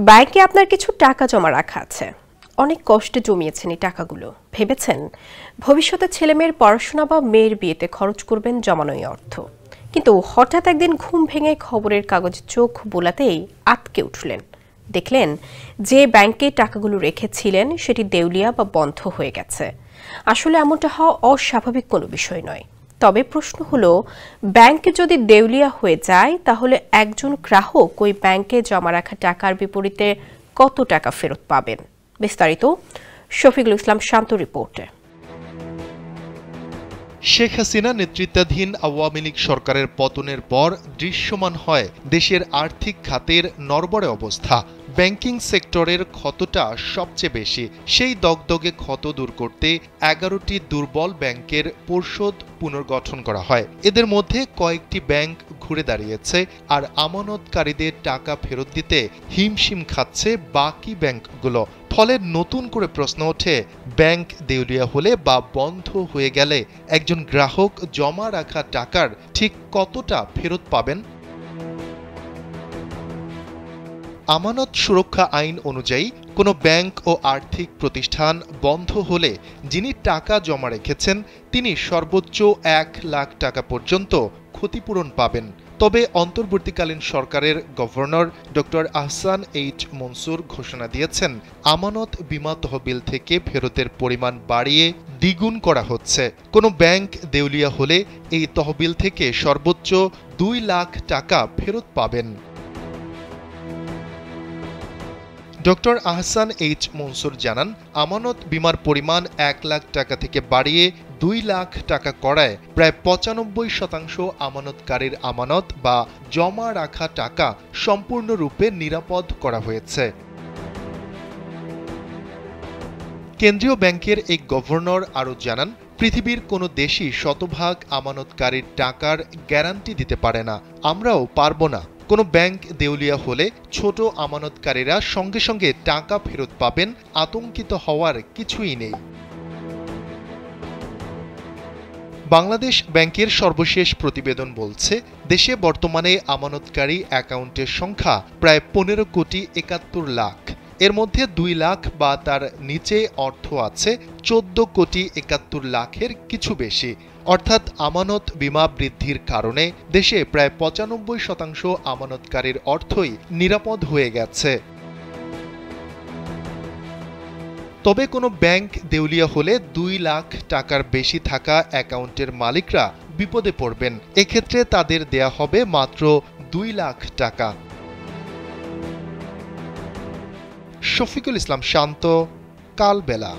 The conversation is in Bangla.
ব্যাংকে আপনার কিছু টাকা জমা রাখা আছে। অনেক কষ্টে জমিয়েছেন এই টাকাগুলো। ভেবেছেন ভবিষ্যতে ছেলেমেয়ের পড়াশোনা বা মেয়ের বিয়েতে খরচ করবেন জমানো এই অর্থ। কিন্তু হঠাৎ একদিন ঘুম ভেঙে খবরের কাগজে চোখ বোলাতেই আটকে উঠলেন। দেখলেন যে ব্যাংকে টাকাগুলো রেখেছিলেন সেটি দেউলিয়া বা বন্ধ হয়ে গেছে। আসলে এমনটা হওয়া অস্বাভাবিক কোনো বিষয় নয়। তবে প্রশ্ন হলো, ব্যাংকে যদি দেউলিয়া হয়ে যায় তাহলে একজন গ্রাহক ওই ব্যাংকে জমা রাখা টাকার বিপরীতে কত টাকা ফেরত পাবেন? বিস্তারিত শফিকুল ইসলাম শান্ত রিপোর্টে। শেখ হাসিনা নেতৃত্বাধীন আওয়ামী লীগ সরকারের পতনের পর দৃশ্যমান হয় দেশের আর্থিক খাতের নড়বড়ে অবস্থা। ব্যাংকিং সেক্টরের ক্ষতটা সবচেয়ে বেশি। সেই দগদগে ক্ষত দূর করতে 11টি দুর্বল ব্যাংকের পর্ষদ পুনর্গঠন করা হয়। এদের মধ্যে কয়েকটি ব্যাংক ঘুরে দাঁড়িয়েছে, আর আমানতকারীদের টাকা ফেরত দিতে হিমশিম খাচ্ছে বাকি ব্যাংকগুলো। ফলে নতুন করে প্রশ্ন ওঠে, ব্যাংক দেউলিয়া হলে বা বন্ধ হয়ে গেলে একজন গ্রাহক জমা রাখা টাকার ঠিক কতটা ফেরত পাবেন? আমানত সুরক্ষা আইন অনুযায়ী কোনো ব্যাংক ও আর্থিক প্রতিষ্ঠান বন্ধ হলে যিনি টাকা জমা রেখেছেন তিনি সর্বোচ্চ 1 লাখ টাকা পর্যন্ত ক্ষতিপূরণ পাবেন। তবে অন্তর্বর্তীকালীন সরকারের governor doctor Ahsan H Mansur ঘোষণা দিয়েছেন, আমানত বীমা তহবিল থেকে ফেরতের পরিমাণ বাড়িয়ে দ্বিগুণ করা হচ্ছে। কোনো ব্যাংক দেউলিয়া হলে এই তহবিল থেকে সর্বোচ্চ 2 লাখ টাকা ফেরত পাবেন। ডক্টর আহসান এইচ মনসুর জানান, আমানত বীমার পরিমাণ 1 লাখ টাকা থেকে বাড়িয়ে 2 লাখ টাকা করায় প্রায় 95% আমানতকারীর আমানত বা জমা রাখা টাকা সম্পূর্ণরূপে নিরাপদ করা হয়েছে। কেন্দ্রীয় ব্যাংকের এই গভর্নর আরও জানান, পৃথিবীর কোনো দেশই শতভাগ আমানতকারীর টাকার গ্যারান্টি দিতে পারে না, আমরাও পারব না। কোনো ব্যাংক দেউলিয়া হলে ছোট আমানতকারীরা সঙ্গে সঙ্গে টাকা ফেরত পাবেন, আতঙ্কিত হওয়ার কিছুই নেই। বাংলাদেশ ব্যাংকের সর্বশেষ প্রতিবেদন বলছে, দেশে বর্তমানে আমানতকারী অ্যাকাউন্টের সংখ্যা প্রায় 15,71 লাখ। এর মধ্যে 2 লাখ বা তার নিচে অর্থ আছে 14,71 লাখের কিছু বেশি। অর্থাৎ আমানত বীমা বৃদ্ধির কারণে দেশে প্রায় 95% আমানতকারীর অর্থই নিরাপদ হয়ে গেছে। তবে কোনো ব্যাংক দেউলিয়া হলে 2 লাখ টাকার বেশি থাকা অ্যাকাউন্টের মালিকরা বিপদে পড়বেন। এক্ষেত্রে তাদের দেয়া হবে মাত্র 2 লাখ টাকা। শফিকুল ইসলাম শান্ত, কালবেলা।